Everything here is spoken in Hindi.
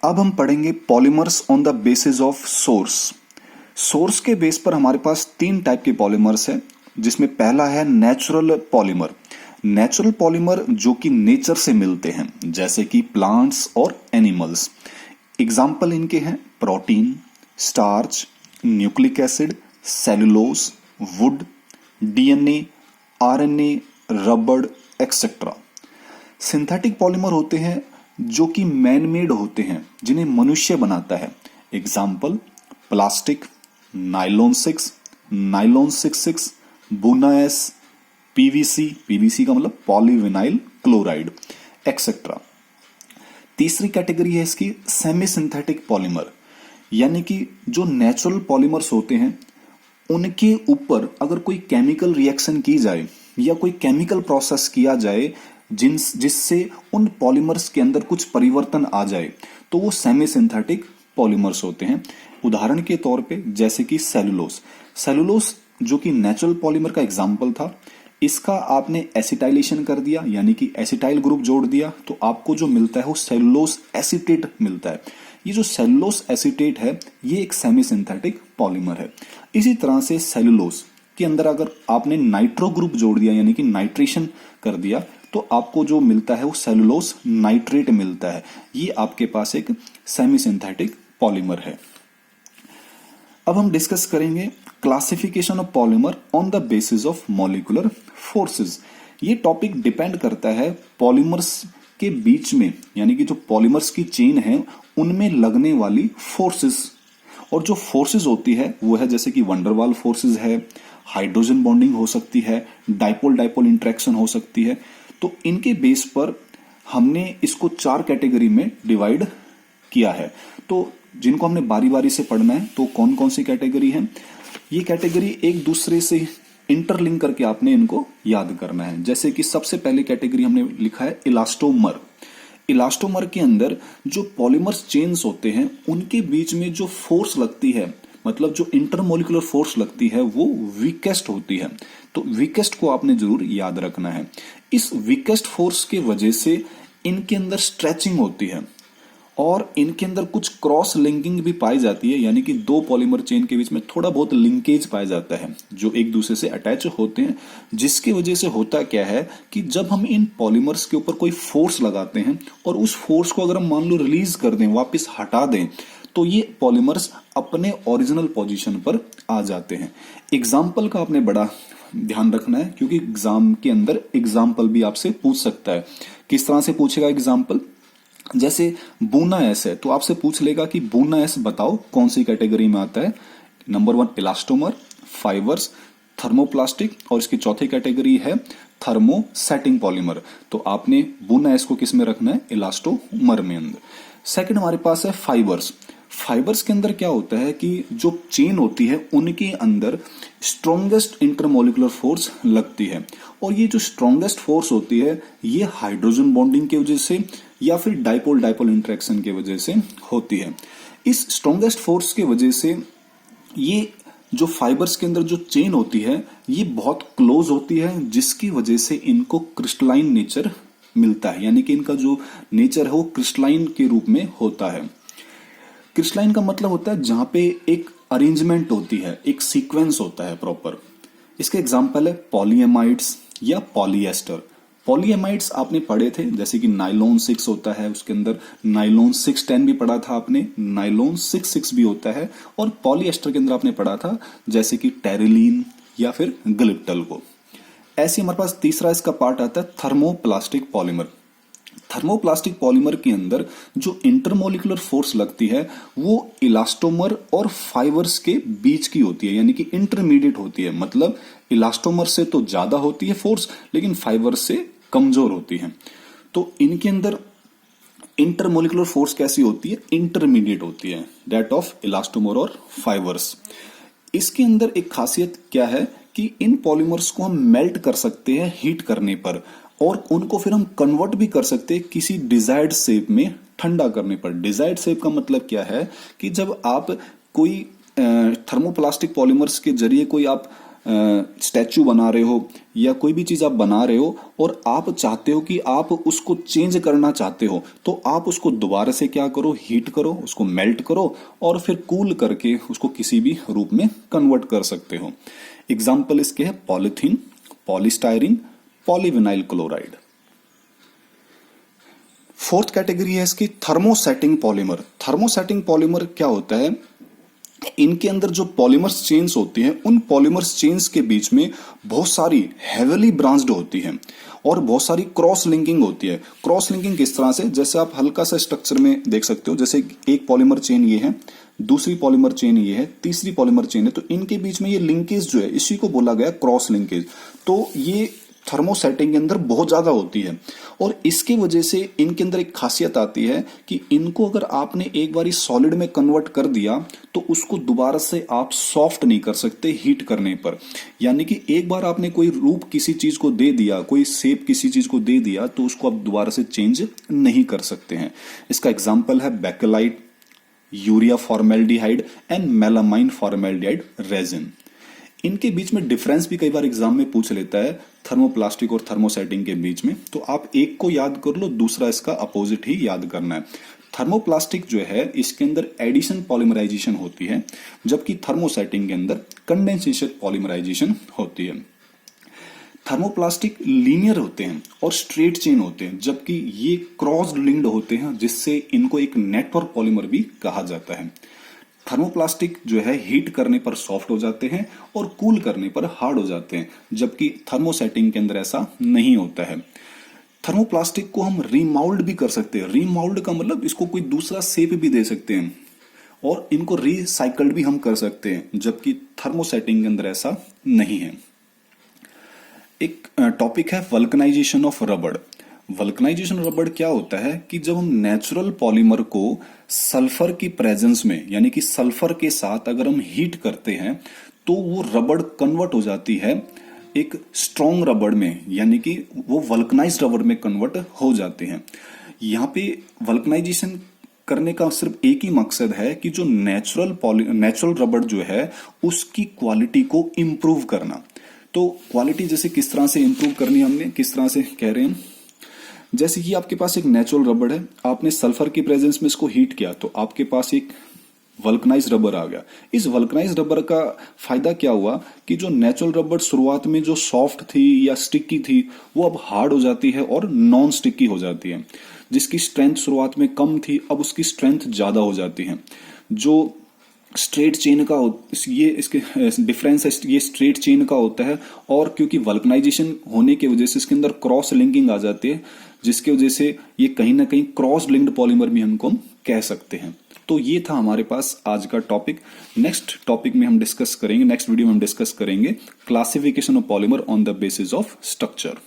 अब हम पढ़ेंगे polymers on the basis of source. Source के बेस पर हमारे पास तीन टाइप के पॉलीमर्स हैं, जिसमें पहला है नेचुरल पॉलीमर। नेचुरल पॉलीमर जो कि नेचर से मिलते हैं, जैसे कि प्लांट्स और एनिमल्स। एग्जाम्पल इनके हैं protein, starch, nucleic acid, cellulose, would, DNA, RNA, रबड़ एक्सेट्रा। सिंथेटिक पॉलीमर होते हैं जो कि मैन मेड होते हैं, जिन्हें मनुष्य बनाता है। Example plastic, nylon 6, nylon 66, buna S, PVC, PVC का मतलब पॉलीविनाइल क्लोराइड एक्सेट्रा। तीसरी कैटेगरी है इसकी सेमी सिंथेटिक पॉलीमर, यानी कि जो नेचुरल पॉलीमर्स होते हैं उनके ऊपर अगर कोई केमिकल रिएक्शन की जाए या कोई केमिकल प्रोसेस किया जाए जिससे उन पॉलीमर्स के अंदर कुछ परिवर्तन आ जाए, तो वो सेमी सिंथेटिक पॉलीमर्स होते हैं। उदाहरण के तौर पे जैसे कि सेलुलोज। सेलुलोज जो कि नेचुरल पॉलीमर का एग्जाम्पल था, इसका आपने एसिटाइलेशन कर दिया, यानी कि एसिटाइल ग्रुप जोड़ दिया, तो आपको जो मिलता है वो सेलुलोज एसीटेट मिलता है। ये जो सेलुलोज एसीटेट है, ये एक सेमी सिंथेटिक पॉलीमर है। इसी तरह से सेलुलोज के अंदर अगर आपने नाइट्रो ग्रुप जोड़ दिया, यानी कि नाइट्रेशन कर दिया, तो आपको जो मिलता है वो सेलुलोज नाइट्रेट मिलता है। ये आपके पास एक सेमी सिंथेटिक पॉलीमर है। अब हम डिस्कस करेंगे classification of polymer on the basis of molecular forces. ये टॉपिक डिपेंड करता है पॉलीमर्स के बीच में, यानी कि जो पॉलीमर्स की चेन है उनमें लगने वाली फोर्सेस। और जो फोर्सेस होती है वो है जैसे कि वंडरवाल फोर्सेस है, हाइड्रोजन बॉन्डिंग हो सकती है, डाइपोल डाइपोल इंटरेक्शन हो सकती है। तो इनके बेस पर हमने इसको चार कैटेगरी में डिवाइड किया है। तो जिनको हमने बारी बारी से पढ़ना है, तो कौन कौन सी कैटेगरी है, ये कैटेगरी एक दूसरे से इंटरलिंक करके आपने इनको याद करना है। जैसे कि सबसे पहले कैटेगरी हमने लिखा है इलास्टोमर। इलास्टोमर के अंदर जो पॉलीमर्स चेन्स होते हैं उनके बीच में जो फोर्स लगती है, मतलब जो इंटरमोलिकुलर फोर्स लगती है, वो वीकेस्ट होती है। तो वीकेस्ट को आपने जरूर याद रखना है। इस वीकेस्ट फोर्स के वजह से इनके अंदर स्ट्रेचिंग होती है और इनके अंदर कुछ क्रॉस लिंकिंग भी पाई जाती है, यानी कि दो पॉलीमर चेन के बीच में थोड़ा बहुत लिंकेज पाया जाता है जो एक दूसरे से अटैच होते हैं। जिसकी वजह से होता क्या है कि जब हम इन पॉलीमर्स के ऊपर कोई फोर्स लगाते हैं और उस फोर्स को अगर हम मान लो रिलीज कर दें, वापस हटा दें, तो ये पॉलीमर्स अपने ओरिजिनल पोजीशन पर आ जाते हैं। एग्जाम्पल का आपने बड़ा ध्यान रखना है, क्योंकि एग्जाम के अंदर एग्जाम्पल भी आपसे पूछ सकता है। किस तरह से पूछेगा एग्जाम्पल? जैसे बूना एस है, तो आपसे पूछ लेगा कि बूना एस बताओ कौन सी कैटेगरी में आता है। नंबर 1 इलास्टोमर, फाइबर्स, थर्मोप्लास्टिक, और इसकी चौथी कैटेगरी है थर्मोसेटिंग पॉलीमर। तो आपने बूना एस को किस में रखना है? इलास्टोमर में अंदर। सेकंड हमारे पास है फाइबर्स। फाइबर्स के अंदर क्या होता है कि जो चेन होती है उनके अंदर स्ट्रॉन्गेस्ट इंटरमोलिकुलर फोर्स लगती है, और ये जो स्ट्रॉन्गेस्ट फोर्स होती है ये हाइड्रोजन बॉन्डिंग की वजह से या फिर डाइपोल डाइपोल इंटरेक्शन की वजह से होती है। इस स्ट्रॉन्गेस्ट फोर्स की वजह से ये जो फाइबर्स के अंदर जो चेन होती है ये बहुत क्लोज होती है, जिसकी वजह से इनको क्रिस्टलाइन नेचर मिलता है, यानी कि इनका जो नेचर है वो क्रिस्टलाइन के रूप में होता है। क्रिस्टलाइन का मतलब होता है जहां पे एक अरेंजमेंट होती है, एक सीक्वेंस होता है प्रॉपर। इसके एग्जांपल है पॉलीएमाइड्स या पॉलीएस्टर। पॉलीएमाइड्स आपने पढ़े थे, जैसे कि नाइलॉन 6 होता है, उसके अंदर नाइलॉन 610 भी पढ़ा था आपने, नाइलॉन 66 भी होता है, और पॉलीएस्टर के अंदर आपने पढ़ा था जैसे कि टेरिलीन या फिर ग्लिप्टल को। ऐसे हमारे पास तीसरा इसका पार्ट आता है थर्मोप्लास्टिक पॉलीमर। थर्मोप्लास्टिक पॉलीमर के अंदर जो इंटरमोलिकुलर फोर्स लगती है वो इलास्टोमर और फाइबर्स के बीच की होती है, यानी कि इंटरमीडिएट होती है। मतलब इलास्टोमर से तो ज्यादा होती है फोर्स, लेकिन फाइबर्स से कमजोर होती है। तो इनके अंदर इंटरमोलिकुलर फोर्स कैसी होती है? इंटरमीडिएट होती है, दैट ऑफ इलास्टोमर और फाइबर्स। इसके अंदर एक खासियत क्या है कि इन पॉलीमर्स को हम मेल्ट कर सकते हैं हीट करने पर, और उनको फिर हम कन्वर्ट भी कर सकते हैं किसी डिजायर्ड शेप में ठंडा करने पर। डिजायर्ड शेप का मतलब क्या है कि जब आप कोई थर्मोप्लास्टिक पॉलीमर्स के जरिए कोई आप स्टैचू बना रहे हो या कोई भी चीज आप बना रहे हो और आप चाहते हो कि आप उसको चेंज करना चाहते हो, तो आप उसको दोबारा से क्या करो, हीट करो, उसको मेल्ट करो और फिर कूल करके उसको किसी भी रूप में कन्वर्ट कर सकते हो। एग्जाम्पल इसके है polythene, polystyrene, polyvinyl chloride. Fourth category है इसकी थर्मोसेटिंग पॉलीमर। थर्मोसेटिंग पॉलीमर क्या होता है, इनके अंदर जो पॉलीमर्स चेन्स होती हैं उन पॉलीमर्स चेन्स के बीच में बहुत सारी हेविली ब्रांच्ड होती हैं और बहुत सारी क्रॉस लिंकिंग होती है। क्रॉस लिंकिंग किस तरह से, जैसे आप हल्का सा स्ट्रक्चर में देख सकते हो, जैसे एक पॉलीमर चेन ये है, दूसरी पॉलीमर चेन ये है, तीसरी पॉलीमर चेन है, तो इनके बीच में ये लिंकेज जो है इसी को बोला गया क्रॉस लिंकेज। तो ये थर्मोसेटिंग के अंदर बहुत ज्यादा होती है और इसकी वजह से इनके अंदर एक खासियत आती है कि इनको अगर आपने एक बार सॉलिड में कन्वर्ट कर दिया तो उसको दोबारा से आप सॉफ्ट नहीं कर सकते हीट करने पर। यानी कि एक बार आपने कोई रूप किसी चीज को दे दिया, कोई शेप किसी चीज को दे दिया, तो उसको आप दोबारा से चेंज नहीं कर सकते हैं। इसका एग्जाम्पल है bakelite, urea formaldehyde and melamine formaldehyde resin. इनके बीच में डिफरेंस भी कई बार एग्जाम में पूछ लेता है थर्मोप्लास्टिक और थर्मोसेटिंग के बीच में, तो आप एक को याद कर लो, दूसरा इसका अपोजिट ही याद करना है। थर्मोप्लास्टिक जो है इसके अंदर एडिशन पॉलीमराइजेशन होती है, जबकि थर्मोसेटिंग के अंदर कंडेंसेशन पॉलीमराइजेशन होती है। थर्मोप्लास्टिक लीनियर होते हैं और स्ट्रेट चेन होते हैं, जबकि ये क्रॉस लिंक्ड होते हैं, जिससे इनको एक नेटवर्क पॉलीमर भी कहा जाता है। थर्मोप्लास्टिक जो है हीट करने पर सॉफ्ट हो जाते हैं और कूल करने पर हार्ड हो जाते हैं, जबकि थर्मोसेटिंग के अंदर ऐसा नहीं होता है। थर्मोप्लास्टिक को हम रीमाउल्ड भी कर सकते हैं। रीमाउल्ड का मतलब इसको कोई दूसरा शेप भी दे सकते हैं और इनको रिसाइकल्ड भी हम कर सकते हैं, जबकि थर्मोसेटिंग के अंदर ऐसा नहीं है। एक टॉपिक है वल्कनाइजेशन ऑफ रबड़। वल्कनाइजेशन रबड़ क्या होता है कि जब हम नेचुरल पॉलीमर को सल्फर की प्रेजेंस में, यानी कि सल्फर के साथ अगर हम हीट करते हैं तो वो रबड़ कन्वर्ट हो जाती है एक स्ट्रॉन्ग रबड़ में, यानी कि वो वल्कनाइज्ड रबड़ में कन्वर्ट हो जाते हैं। यहाँ पे वल्कनाइजेशन करने का सिर्फ एक ही मकसद है कि जो नेचुरल रबड़ जो है उसकी क्वालिटी को इम्प्रूव करना। तो क्वालिटी जैसे किस तरह से इम्प्रूव करनी, हमने किस तरह से कह रहे हैं, जैसे कि आपके पास एक नेचुरल रबड़ है, आपने सल्फर की प्रेजेंस में इसको हीट किया तो आपके पास एक वल्कनाइज्ड रबर आ गया। इस वल्कनाइज्ड रबर का फायदा क्या हुआ कि जो नेचुरल रबर शुरुआत में जो सॉफ्ट थी या स्टिकी थी वो अब हार्ड हो जाती है और नॉन स्टिकी हो जाती है। जिसकी स्ट्रेंथ शुरुआत में कम थी अब उसकी स्ट्रेंथ ज्यादा हो जाती है। जो स्ट्रेट चेन का ये इसके डिफरेंस है, ये स्ट्रेट चेन का होता है और क्योंकि वल्कनाइजेशन होने की वजह से इसके अंदर क्रॉस लिंकिंग आ जाती है, जिसकी वजह से ये कहीं ना कहीं क्रॉस लिंक्ड पॉलीमर भी हम कह सकते हैं। तो ये था हमारे पास आज का टॉपिक। नेक्स्ट टॉपिक में हम डिस्कस करेंगे, नेक्स्ट वीडियो में हम डिस्कस करेंगे classification of polymer on the basis of structure.